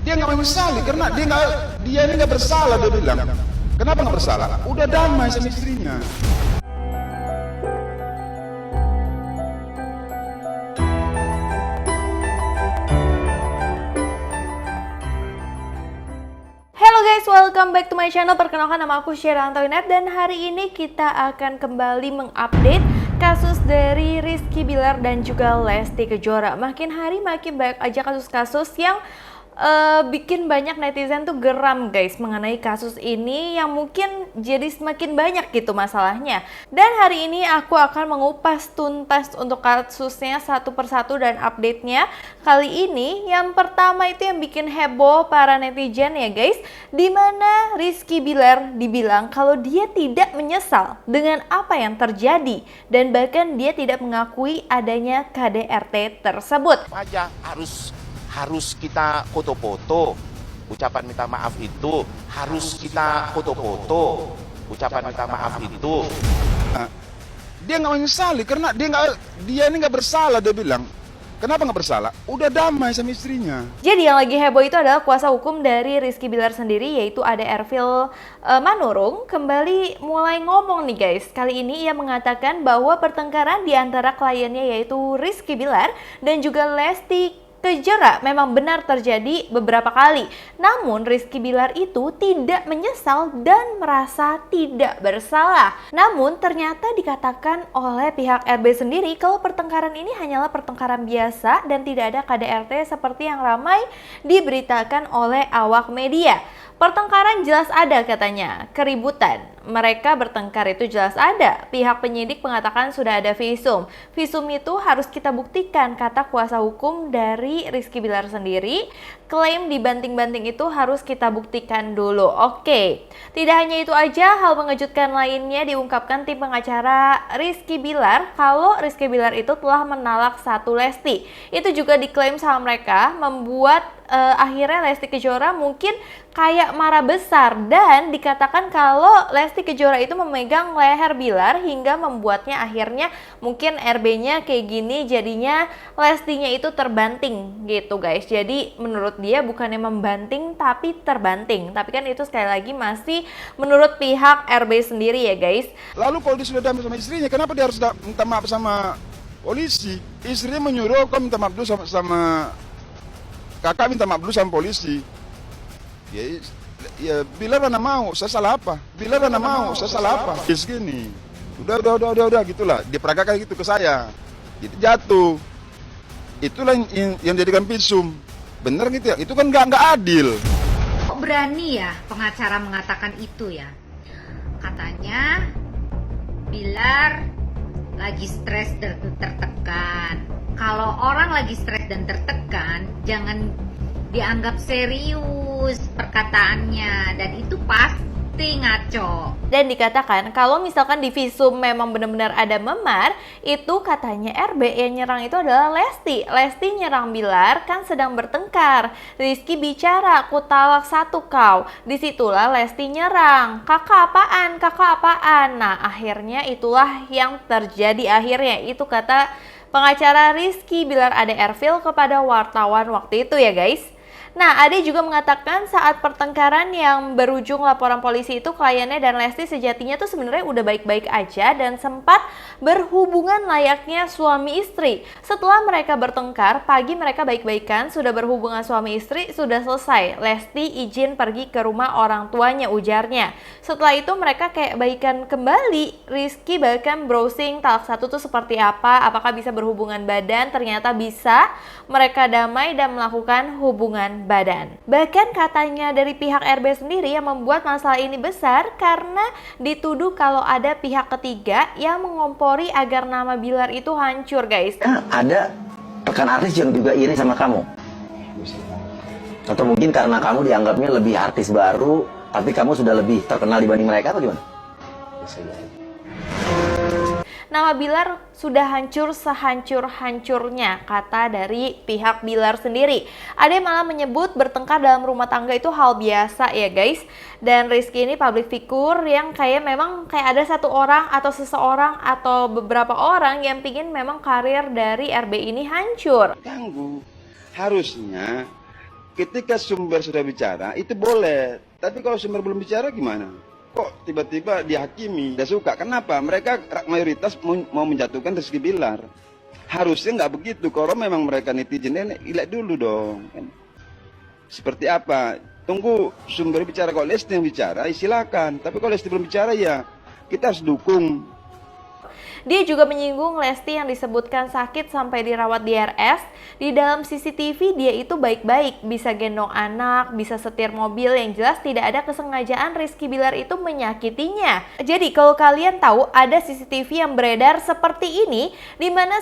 Dia nggak menyesali karena dia ini nggak bersalah, dia bilang. Kenapa nggak bersalah? Udah damai sama istrinya. Halo guys, welcome back to my channel. Perkenalkan, nama aku Sheila Antoinette dan hari ini kita akan kembali mengupdate kasus dari Rizky Bilar dan juga Lesti Kejora. Makin hari makin banyak aja kasus-kasus yang bikin banyak netizen tuh geram guys mengenai kasus ini yang mungkin jadi semakin banyak gitu masalahnya. Dan hari ini aku akan mengupas tuntas untuk kasusnya satu persatu dan update-nya. Kali ini yang pertama itu yang bikin heboh para netizen ya guys, dimana Rizky Bilar dibilang kalau dia tidak menyesal dengan apa yang terjadi dan bahkan dia tidak mengakui adanya KDRT tersebut. Aja harus kita foto-foto ucapan minta maaf itu, harus kita foto-foto ucapan minta maaf itu. Dia nggak menyesali karena dia ini nggak bersalah, dia bilang. Kenapa nggak bersalah? Udah damai sama istrinya. Jadi yang lagi heboh itu adalah kuasa hukum dari Rizky Bilar sendiri, yaitu ada Ervil Manurung, kembali mulai ngomong nih guys. Kali ini ia mengatakan bahwa pertengkaran di antara kliennya yaitu Rizky Bilar dan juga Lesti Kejora memang benar terjadi beberapa kali. Namun Rizky Bilar itu tidak menyesal dan merasa tidak bersalah. Namun ternyata dikatakan oleh pihak RB sendiri kalau pertengkaran ini hanyalah pertengkaran biasa dan tidak ada KDRT seperti yang ramai diberitakan oleh awak media. Pertengkaran jelas ada katanya, keributan. Mereka bertengkar itu jelas ada. Pihak penyidik mengatakan sudah ada visum. Visum itu harus kita buktikan, kata kuasa hukum dari Rizky Bilar sendiri. Klaim dibanting-banting itu harus kita buktikan dulu. Oke, tidak hanya itu aja, hal mengejutkan lainnya diungkapkan tim pengacara Rizky Bilar kalau Rizky Bilar itu telah menalak satu Lesti. Itu juga diklaim sama mereka membuat akhirnya Lesti Kejora mungkin kayak marah besar dan dikatakan kalau Lesti Kejora itu memegang leher Bilar hingga membuatnya akhirnya mungkin RB-nya kayak gini, jadinya Lestinya itu terbanting gitu guys. Jadi menurut dia bukannya membanting tapi terbanting, tapi kan itu sekali lagi masih menurut pihak RB sendiri ya guys. Lalu kalau dia sudah damai sama istrinya, kenapa dia harus minta maaf sama polisi? Istrinya menyuruh kau minta maaf dulu sama kakak, minta maaf dulu sama polisi. Ya Bilar mana mau, saya salah apa? Bilar mana mau, saya salah apa? Gini, udah gitulah. Dia peragakan gitu ke saya, itu jatuh. Itulah yang jadikan visum. Bener gitu ya? Itu kan nggak adil. Kok berani ya pengacara mengatakan itu ya? Katanya Bilar lagi stres dan tertekan. Kalau orang lagi stres dan tertekan, jangan dianggap serius perkataannya, dan itu pasti ngaco. Dan dikatakan kalau misalkan di visum memang benar-benar ada memar, itu katanya RB yang nyerang itu adalah Lesti. Lesti nyerang Bilar kan sedang bertengkar. Rizky bicara, aku talak satu kau. Disitulah Lesti nyerang. Kakak apaan? Nah akhirnya itulah yang terjadi akhirnya. Itu kata pengacara Rizky Bilar Ade Ervil kepada wartawan waktu itu ya guys. Nah, Ade juga mengatakan saat pertengkaran yang berujung laporan polisi itu kliennya dan Lesti sejatinya tuh sebenarnya udah baik-baik aja dan sempat berhubungan layaknya suami istri. Setelah mereka bertengkar, pagi mereka baik-baikan, sudah berhubungan suami istri, sudah selesai. Lesti izin pergi ke rumah orang tuanya, ujarnya. Setelah itu mereka kayak baikan kembali. Rizky bahkan browsing talak satu tuh seperti apa, apakah bisa berhubungan badan, ternyata bisa. Mereka damai dan melakukan hubungan badan. Bahkan katanya dari pihak RB sendiri yang membuat masalah ini besar karena dituduh kalau ada pihak ketiga yang mengompori agar nama Bilar itu hancur guys. Ada rekan artis yang juga iri sama kamu? Atau mungkin karena kamu dianggapnya lebih artis baru, tapi kamu sudah lebih terkenal dibanding mereka atau gimana? Nama Bilar sudah hancur sehancur-hancurnya, kata dari pihak Bilar sendiri. Ade malah menyebut bertengkar dalam rumah tangga itu hal biasa ya guys. Dan Rizky ini public figure yang memang ada satu orang atau seseorang atau beberapa orang yang pingin memang karir dari RB ini hancur. Ganggu. Harusnya ketika sumber sudah bicara itu boleh, tapi kalau sumber belum bicara gimana? Kok tiba-tiba dihakimi? Tidak suka. Kenapa? Mereka mayoritas mau menjatuhkan Rizky Bilar. Harusnya nggak begitu. Kalau memang mereka netizen, lihat dulu dong. Seperti apa? Tunggu sumber bicara. Kalau Lesti yang bicara, silakan. Tapi kalau Lesti belum bicara, ya kita harus dukung. Dia juga menyinggung Lesti yang disebutkan sakit sampai dirawat di RS. Di dalam CCTV dia itu baik-baik, bisa gendong anak, bisa setir mobil, yang jelas tidak ada kesengajaan Rizky Bilar itu menyakitinya. Jadi kalau kalian tahu ada CCTV yang beredar seperti ini, di mana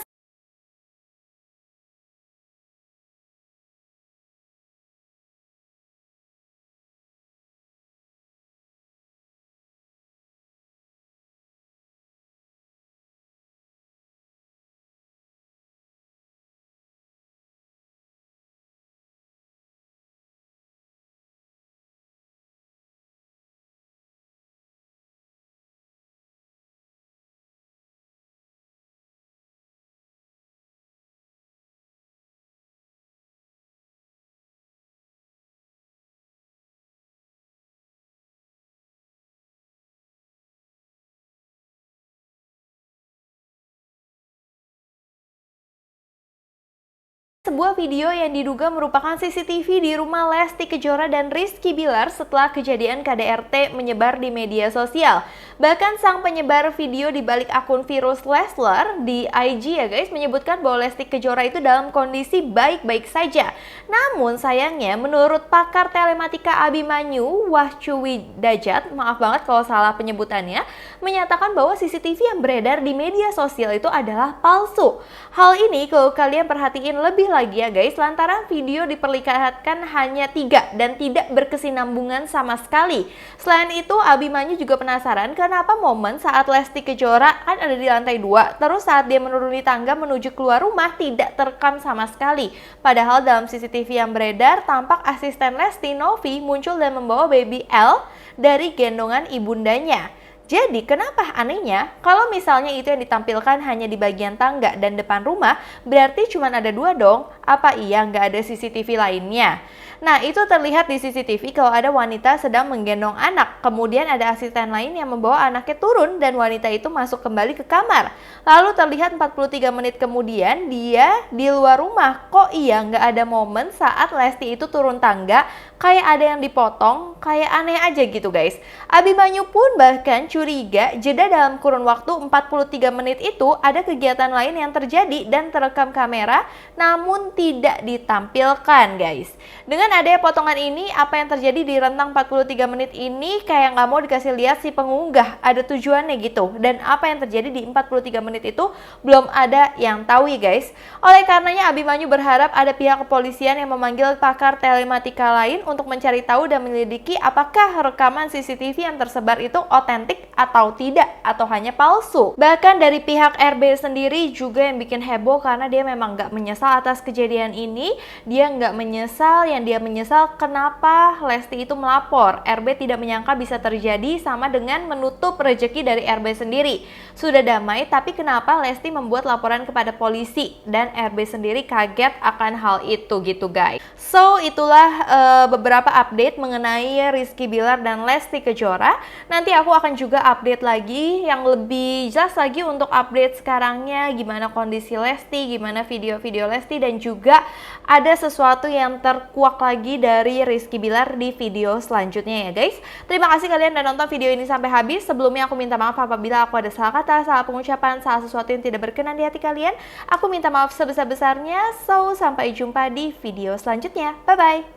sebuah video yang diduga merupakan CCTV di rumah Lesti Kejora dan Rizky Bilar setelah kejadian KDRT menyebar di media sosial. Bahkan sang penyebar video di balik akun virus Leslar di IG ya guys, menyebutkan bahwa Lesti Kejora itu dalam kondisi baik-baik saja. Namun sayangnya menurut pakar telematika Abimanyu Wahcuwidajat, maaf banget kalau salah penyebutannya, menyatakan bahwa CCTV yang beredar di media sosial itu adalah palsu. Hal ini kalau kalian perhatiin lebih lagi ya guys, lantaran video diperlihatkan hanya 3 dan tidak berkesinambungan sama sekali. Selain itu, Abimanyu juga penasaran kenapa momen saat Lesti Kejora kan ada di lantai 2, terus saat dia menuruni tangga menuju keluar rumah tidak terekam sama sekali. Padahal dalam CCTV yang beredar, tampak asisten Lesti, Novi, muncul dan membawa baby L dari gendongan ibundanya. Jadi kenapa anehnya kalau misalnya itu yang ditampilkan hanya di bagian tangga dan depan rumah, berarti cuma ada 2 dong? Apa iya nggak ada CCTV lainnya? Nah, itu terlihat di CCTV kalau ada wanita sedang menggendong anak. Kemudian ada asisten lain yang membawa anaknya turun dan wanita itu masuk kembali ke kamar. Lalu terlihat 43 menit kemudian dia di luar rumah. Kok iya nggak ada momen saat Lesti itu turun tangga, kayak ada yang dipotong, kayak aneh aja gitu guys. Abimanyu pun bahkan curiga jeda dalam kurun waktu 43 menit itu ada kegiatan lain yang terjadi dan terekam kamera namun tidak ditampilkan guys. Dengan adanya potongan ini, apa yang terjadi di rentang 43 menit ini kayak nggak mau dikasih lihat si pengunggah, ada tujuannya gitu. Dan apa yang terjadi di 43 menit itu belum ada yang tahu ya guys. Oleh karenanya Abimanyu berharap ada pihak kepolisian yang memanggil pakar telematika lain untuk mencari tahu dan menyelidiki apakah rekaman CCTV yang tersebar itu otentik atau tidak, atau hanya palsu. Bahkan dari pihak RB sendiri juga yang bikin heboh karena dia memang nggak menyesal atas kejadian ini. Dia nggak menyesal, yang dia menyesal kenapa Lesti itu melapor. RB tidak menyangka bisa terjadi, sama dengan menutup rezeki dari RB sendiri. Sudah damai, tapi kenapa Lesti membuat laporan kepada polisi, dan RB sendiri kaget akan hal itu gitu guys. So itulah beberapa update mengenai Rizky Bilar dan Lesti Kejora. Nanti aku akan juga update lagi yang lebih jelas lagi untuk update sekarangnya, gimana kondisi Lesti, gimana video-video Lesti, dan juga ada sesuatu yang terkuak lagi dari Rizky Bilar di video selanjutnya ya guys. Terima kasih kalian udah nonton video ini sampai habis. Sebelumnya aku minta maaf apabila aku ada salah kata, salah pengucapan, salah sesuatu yang tidak berkenan di hati kalian. Aku minta maaf sebesar-besarnya. So, sampai jumpa di video selanjutnya. Bye-bye.